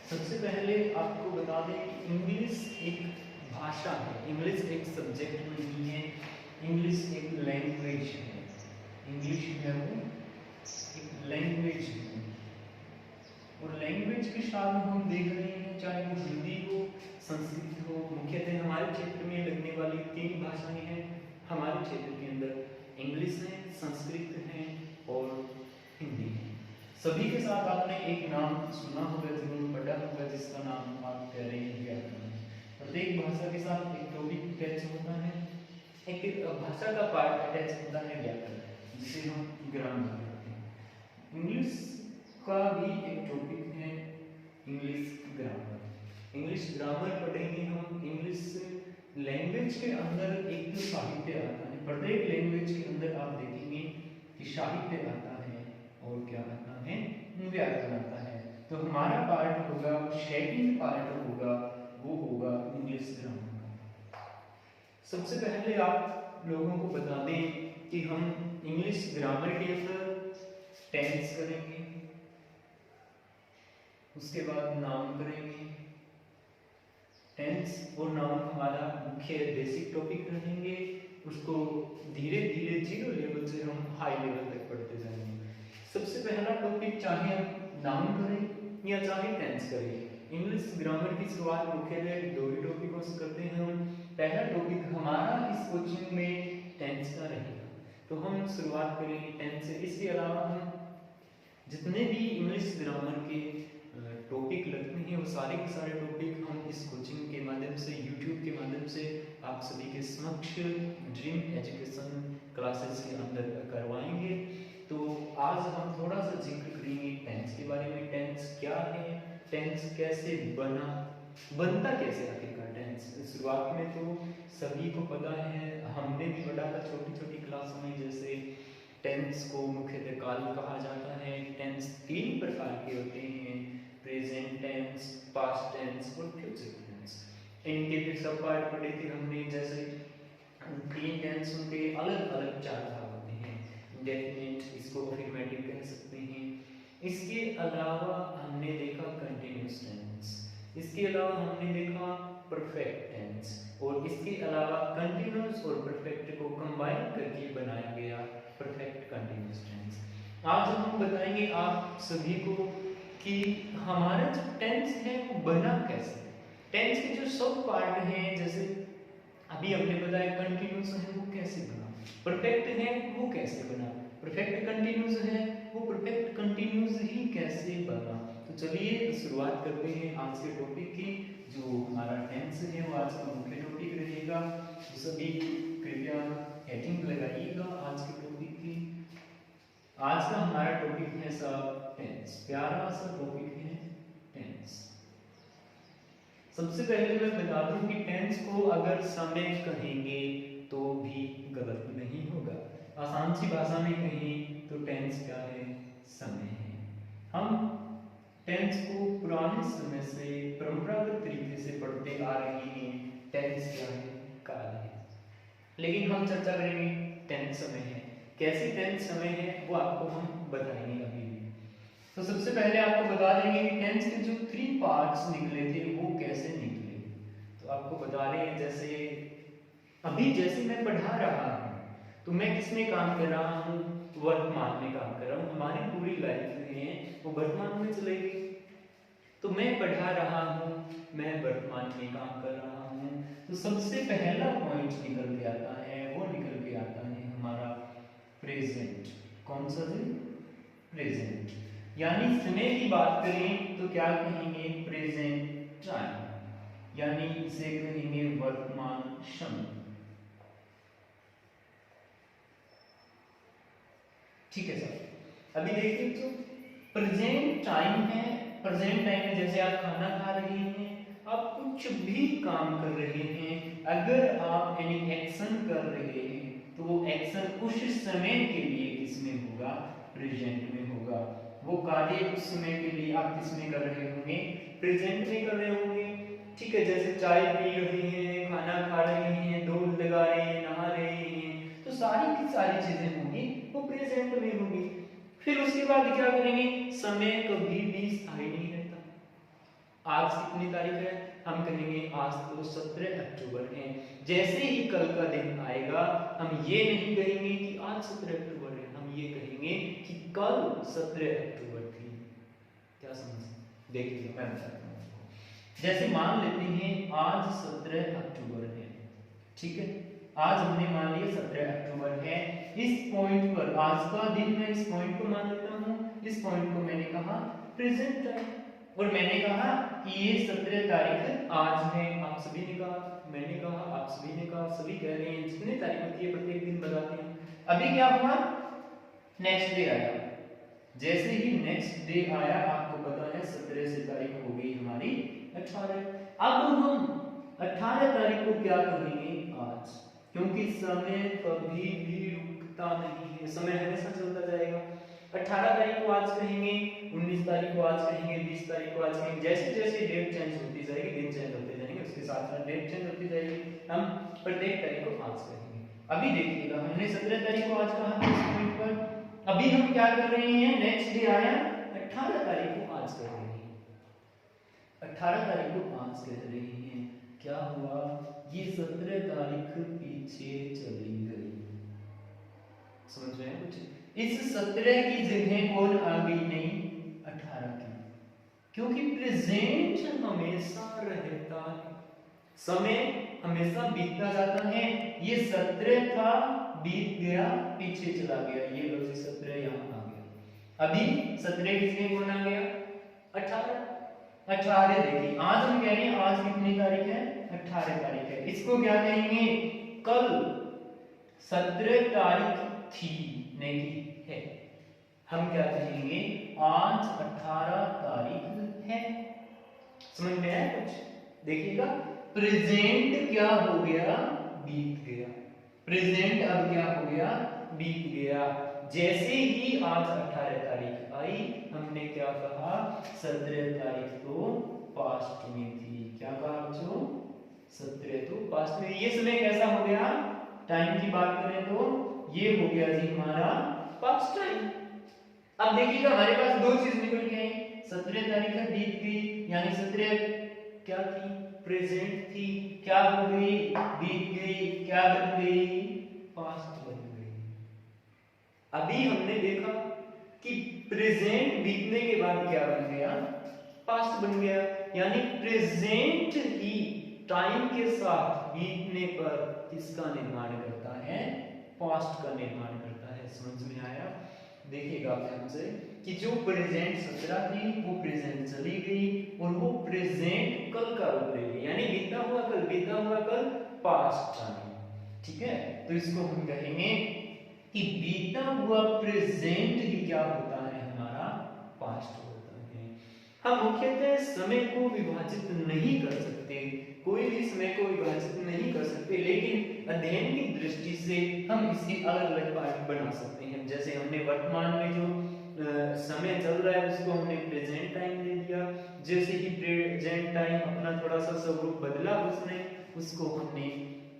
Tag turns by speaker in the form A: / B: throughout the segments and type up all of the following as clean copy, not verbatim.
A: सबसे पहले आपको बता दें कि इंग्लिश एक भाषा है, इंग्लिश एक सब्जेक्ट नहीं है, इंग्लिश एक लैंग्वेज है। इंग्लिश है वो एक लैंग्वेज है, और लैंग्वेज के साथ हम देख रहे हैं चाहे वो हिंदी हो, संस्कृत हो। मुख्यतः हमारे क्षेत्र में लगने वाली 3 भाषाएं हैं हमारे क्षेत्र के अंदर, इंग्लिश है, संस्कृत है और हिंदी है। सभी के साथ आपने एक नाम सुना होगा, जरूर पढ़ा होगा, जिसका नाम आप कह रहे हैं व्याकरण। प्रत्येक भाषा के साथ एक टॉपिक अटैच होता है, एक भाषा का पार्ट अटैच होता है व्याकरण, जिसे हम ग्रामर कहते हैं। इंग्लिश का भी एक टॉपिक है इंग्लिश ग्रामर। इंग्लिश ग्रामर पढ़ेंगे हम। इंग्लिश लैंग्वेज के अंदर एक साहित्य आता है, प्रत्येक लैंग्वेज के अंदर आप देखेंगे कि साहित्य आता है और क्या आता है, व्याकरण आता है। तो हमारा पार्ट होगा, सेकंड पार्ट होगा, वो होगा इंग्लिश ग्रामर का। सबसे पहले आप लोगों को बता दें कि हम इंग्लिश ग्रामर के अंदर टेंस करेंगे, उसके बाद नाउन करेंगे। टेंस और नाउन हमारा मुख्य बेसिक टॉपिक रहेंगे, उसको धीरे धीरे 0 लेवल से हम हाई लेवल तक पढ़ते जाएंगे। सबसे पहला टॉपिक चाहे हम नाउन करें या चाहे टेंस करें, इंग्लिश ग्रामर की शुरुआत मुख्यतः 2 ही टॉपिकों से करते हैं हम। पहला टॉपिक हमारा इस कोचिंग में टेंस का रहेगा, तो हम शुरुआत करेंगे टेंस से। इसके अलावा हम जितने भी इंग्लिश ग्रामर के टॉपिक लगते हैं वो सारे के सारे टॉपिक हम इस कोचिंग के माध्यम से, यूट्यूब के माध्यम से आप सभी के समक्ष ड्रीम एजुकेशन क्लासेस के अंदर करवाएंगे। तो आज हम थोड़ा सा जिक्र करेंगे टेंस के बारे में। टेंस क्या है, टेंस कैसे बनता कैसे आखिरकार टेंस। शुरुआत में तो सभी को पता है, हमने भी पढ़ा था छोटी छोटी क्लास में, जैसे टेंस को मुख्यतः काल कहा जाता है। टेंस 3 प्रकार के होते हैं, प्रेजेंट टेंस, पास्ट टेंस और फ्यूचर टेंस। इनके फिर सब पार्ट पढ़े थे हमने, जैसे 3 टेंस के अलग अलग 4 भाग होते हैं। इंडेफिनिट, इसको अफर्मेटिव कह सकते हैं। इसके अलावा हमने देखा कंटिन्यूअस टेंस, इसके अलावा हमने देखा परफेक्ट टेंस, और इसके अलावा कंटिन्यूअस और परफेक्ट को कंबाइन करके बनाया गया परफेक्ट कंटिन्यूअस टेंस। आज हम बताएंगे आप सभी को कि हमारा जो टेंस है वो बना कैसे। टेंस के जो सब पार्ट हैं, जैसे अभी हमने बताया कंटिन्यूअस है वो कैसे बना, परफेक्ट है वो कैसे बना, परफेक्ट कंटिन्यूअस है वो परफेक्ट कंटिन्यूअस ही कैसे बना। तो चलिए शुरुआत करते हैं आज के टॉपिक की। जो हमारा टेंस है वो आज का मुख्य टॉपिक रहेगा, तो सभी कृपया हेडिंग लगाइएगा आज के टॉपिक की। आज का हमारा टॉपिक है सब टेंस, प्यारा सा टॉपिक है टेंस। सबसे पहले मैं बता दूं कि टेंस को अगर समय कहेंगे तो भी गलत नहीं होगा। आसान सी भाषा में कहें तो टेंस क्या है, समय है। हम टेंस को पुराने समय से परंपरागत तरीके से पढ़ते आ रहे हैं। टेंस क्या है, काल है, लेकिन हम चर्चा करेंगे टेंस समय है। कैसे टेंस समय है वो आपको हम बताएंगे अभी भी। तो सबसे पहले आपको बता देंगे कि टेंस के जो 3 पार्ट्स निकले थे वो कैसे निकले। तो आपको बता रहे हैं, जैसे अभी जैसे मैं पढ़ा रहा हूँ तो मैं किस में काम कर रहा हूँ, वर्तमान में काम कर रहा हूँ। हमारी पूरी लाइफ है वो वर्तमान में चलेगी। तो मैं पढ़ा रहा हूँ, मैं वर्तमान में काम कर रहा हूँ। तो सबसे पहला पॉइंट निकल के आता है, वो निकल के आता है हमारा प्रेजेंट। कौन सा है, प्रेजेंट। यानी समय की बात करें तो क्या कहेंगे, प्रेजेंट टाइम, यानी इसे कहेंगे वर्तमान समय। ठीक है सर। अभी देखिए तो प्रेजेंट टाइम है, प्रेजेंट टाइम में जैसे आप खाना खा रहे हैं, आप कुछ भी काम कर रहे हैं, अगर आप एनी एक्शन कर रहे हैं तो वो एक्शन उस समय के लिए किसमें होगा, प्रेजेंट में होगा। वो कार्य उस समय के लिए आप किसमें कर रहे होंगे, प्रेजेंट में कर रहे होंगे। ठीक है, जैसे चाय पी रहे हैं, खाना खा रहे हैं, दौड़ लगा रहे हैं, नहा रहे हैं, तो सारी की सारी चीजें होंगी वो प्रेजेंट में होंगी। फिर उसके बाद क्या करेंगे, समय कभी भी स्थायी नहीं रहता। आज कितनी तारीख है, हम कहेंगे आज तो 17 अक्टूबर है। जैसे ही कल का दिन आएगा हम ये नहीं कहेंगे कि आज 17 अक्टूबर है, हम ये कहेंगे कि कल 17 अक्टूबर थी। क्या समझ, देखिए मैं बताता हूँ आपको। जैसे मान लेते हैं आज 17 अक्टूबर है, ठीक है, आज हमने मान लिया 17 अक्टूबर है। इस पॉइंट पर आज का दिन है, इस पॉइंट को मान लेता हूँ, इस पॉइंट को मैंने कहा प्रेजेंट टाइम, और मैंने कहा कि ये 17 तारीख आज है। आप सभी ने कहा, मैंने कहा, आप सभी ने कहा, सभी कह रहे हैं, जितनी तारीख होती है प्रत्येक दिन बताते हैं। अभी क्या हुआ, नेक्स्ट डे आया। जैसे ही नेक्स्ट डे आया, आपको पता है 17 से तारीख हो गई हमारी 18। अब हम 18 तारीख को क्या करेंगे, आज, क्योंकि समय कभी भी रुकता नहीं है, समय हमेशा चलता जाएगा। 18 तारीख को आज कहेंगे, 19 तारीख को आज कहेंगे, 20 तारीख को आज कहेंगे, जैसे जैसे डेट चेंज होती जाएगी, दिन चेंज होते जाएंगे, उसके साथ साथ डेट चेंज होती जाएगी, हम प्रत्येक तारीख को आज कहेंगे। अभी देखिएगा, हमने 17 तारीख को आज कहा इस पॉइंट पर। अभी हम क्या कर रहे हैं, नेक्स्ट डे आया, 18 तारीख को आज कर रहे हैं, 18 तारीख को आज कह रहे हैं। क्या हुआ, ये 17 तारीख पीछे चली गई। समझ रहे हैं कुछ, इस 17 की जगह कौन आ गई, नहीं 18 की, क्योंकि प्रेजेंट हमेशा रहता है, समय हमेशा बीतता जाता है। ये 17 था, बीत गया, पीछे चला गया, ये लो जी 17 यहाँ आ गया। अभी 17 की जगह कौन आ गया, 18। 18 देखिए, आज हम कह रहे हैं आज कितनी तारीख है, 18 तारीख है। इसको क्या कहेंगे, कल 17 तारीख थी, नहीं है, हम क्या कहेंगे, आज 18 तारीख है। समझ में आया कुछ, देखिएगा, प्रेजेंट क्या हो गया, बीत गया, प्रेजेंट अब क्या हो गया, बीत गया। जैसे ही आज 18 तारीख आई, हमने क्या कहा, 17 तारीख तो पास्ट में थी। क्या कहा बच्चों, 17 तो पास्ट में। ये समय कैसा हो गया, टाइम की बात करें तो ये हो गया जी हमारा पास्ट टाइम। अब देखिएगा हमारे पास दो चीज निकल के आई, 17 तारीख बीत गई, यानी 17 क्या थी, प्रेजेंट थी, क्या हो गई, बीत गई, क्या बन गई, पास्ट बन गई। अभी हमने देखा कि प्रेजेंट बीतने के बाद क्या बन गया, पास्ट बन गया, यानी प्रेजेंट ही टाइम के साथ बीतने पर किसका निर्माण करता है, पास्ट का निर्माण करता है। समझ में आया, देखिएगा ध्यान से कि जो प्रेजेंट 17 थी वो प्रेजेंट चली गई, और वो प्रेजेंट कल का रूप ले गई, यानी बीता हुआ कल, बीता हुआ कल, पास्ट टाइम। ठीक है, तो इसको हम कहेंगे कि बीता हुआ प्रेजेंट ही क्या होता है, हमारा पास्ट होता है। हम मुख्यतः समय को विभाजित नहीं कर सकते, कोई भी समय को विभाजित नहीं कर सकते, लेकिन अध्ययन की दृष्टि से हम इसके अलग अलग पार्ट बना सकते हैं। जैसे हमने वर्तमान में जो समय चल रहा है उसको हमने प्रेजेंट टाइम ले लिया, जैसे ही प्रेजेंट टाइम अपना थोड़ा सा स्वरूप बदला उसको हमने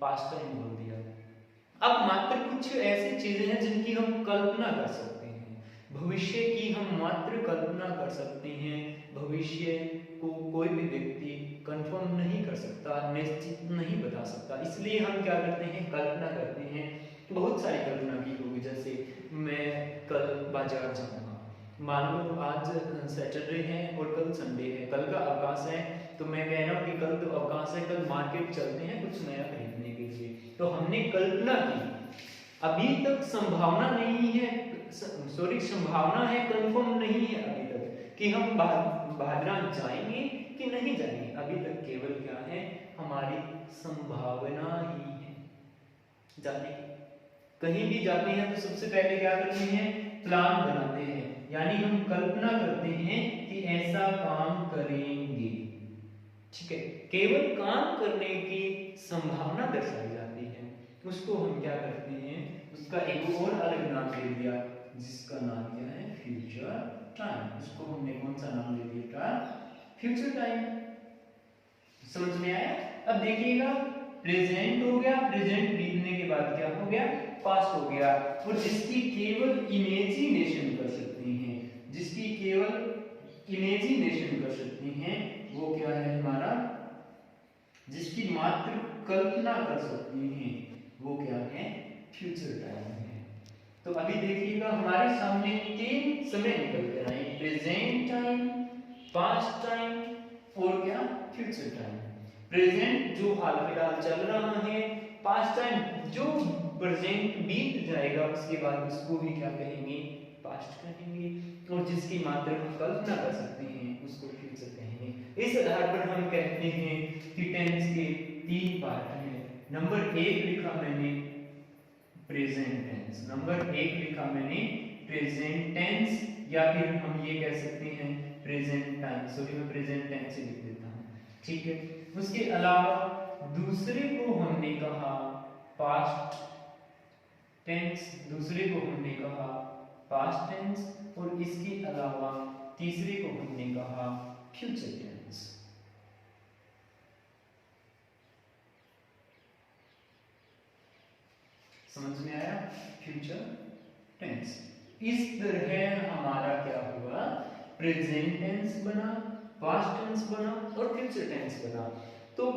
A: पास्ट टाइम बोल दिया। अब मात्र कुछ ऐसी चीजें हैं जिनकी हम कल्पना कर सकते हैं, भविष्य की हम मात्र कल्पना कर सकते हैं। भविष्य को कोई भी व्यक्ति कंफर्म नहीं कर सकता, निश्चित नहीं बता सकता, इसलिए हम क्या करते हैं, कल्पना करते हैं। बहुत सारी कल्पना की होगी, जैसे मैं कल बाजार जाऊंगा, मान लो आज सैटरडे है और कल संडे है, कल का अवकाश है, तो मैं कह रहा हूँ कि कल तो अवकाश है, कल मार्केट चलते हैं कुछ नया खरीदने के लिए। तो हमने कल्पना की, अभी तक संभावना नहीं है, सॉरी संभावना है, कंफर्म नहीं है अभी तक कि हम बाजार जाएंगे कि नहीं जाएंगे। अभी तक केवल क्या है, हमारी संभावना ही है जाने की। कहीं भी जाते हैं तो सबसे पहले क्या करते हैं, प्लान बनाते हैं, यानी हम कल्पना करते हैं कि ऐसा काम करेंगे। ठीक है, केवल काम करने की संभावना दर्शाई जाती है, उसको हम क्या करते हैं, उसका एक और अलग नाम दे दिया, जिसका नाम क्या है, फ्यूचर टाइम। उसको हमने कौन सा नाम दे दिया, फ्यूचर टाइम। समझ में आया। अब देखिएगा, प्रेजेंट हो गया, प्रेजेंट बीतने के बाद क्या हो गया, पास्ट हो गया, और जिसकी केवल इमेजिनेशन कर सकते हैं, जिसकी केवल इमेजिनेशन कर सकते हैं, वो क्या कल्पना कर सकते हैं वो क्या है, फ्यूचर टाइम है। तो अभी देखिएगा हमारे सामने तीन समय निकल कर आए, प्रेजेंट टाइम, पास्ट टाइम और क्या, फ्यूचर टाइम। प्रेजेंट जो हाल फिलहाल चल रहा है, पास्ट टाइम जो प्रेजेंट बीत जाएगा उसके बाद उसको भी क्या कहेंगे, पास्ट कहेंगे, और जिसकी मात्र हम कल्पना कर सकते हैं उसको फ्यूचर कहेंगे। इस आधार पर हम कहते हैं कि टेंस के तीन पार्ट हैं। नंबर एक लिखा मैंने प्रेजेंट टेंस, नंबर एक लिखा मैंने प्रेजेंट टेंस, या फिर हम ये कह सकते हैं प्रेजेंट टाइम, सॉरी मैं प्रेजेंट टेंस ही लिख देता हूँ, ठीक है। उसके अलावा दूसरे को हमने कहा पास्ट टेंस, दूसरे को हमने कहा पास्ट टेंस, और इसके अलावा तीसरे को हमने कहा फ्यूचर टेंस। समझ में आया, फ्यूचर टेंस। इस तरह हमारा क्या हुआ, प्रेजेंट टेंस बना, पास्ट टेंस बना और फ्यूचर टेंस बना। तो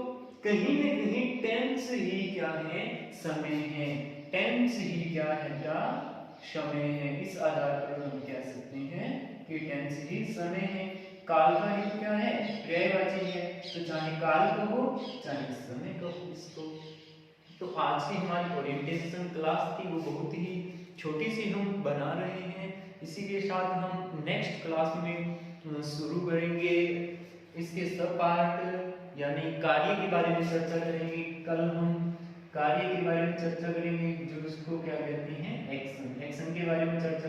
A: कहीं न कहीं टेंस ही क्या है, समय है, टेंस ही क्या है, क्या समय है। इस आधार पर हम कह सकते हैं कि टेंस ही समय है। काल का ही क्या है, पर्यायवाची है, तो चाहे काल कहो चाहे समय कहो इसको। तो आज की हमारी ओरिएंटेशन क्लास थी वो बहुत ही छोटी सी हम बना रहे हैं, इसी के साथ हम नेक्स्ट क्लास में शुरू करेंगे इसके सब पार्ट, यानी कार्य के बारे में चर्चा करेंगे। कल हम कार्य के बारे में चर्चा करेंगे जो उसको क्या कहते हैं, एक्शन, एक्शन के बारे में चर्चा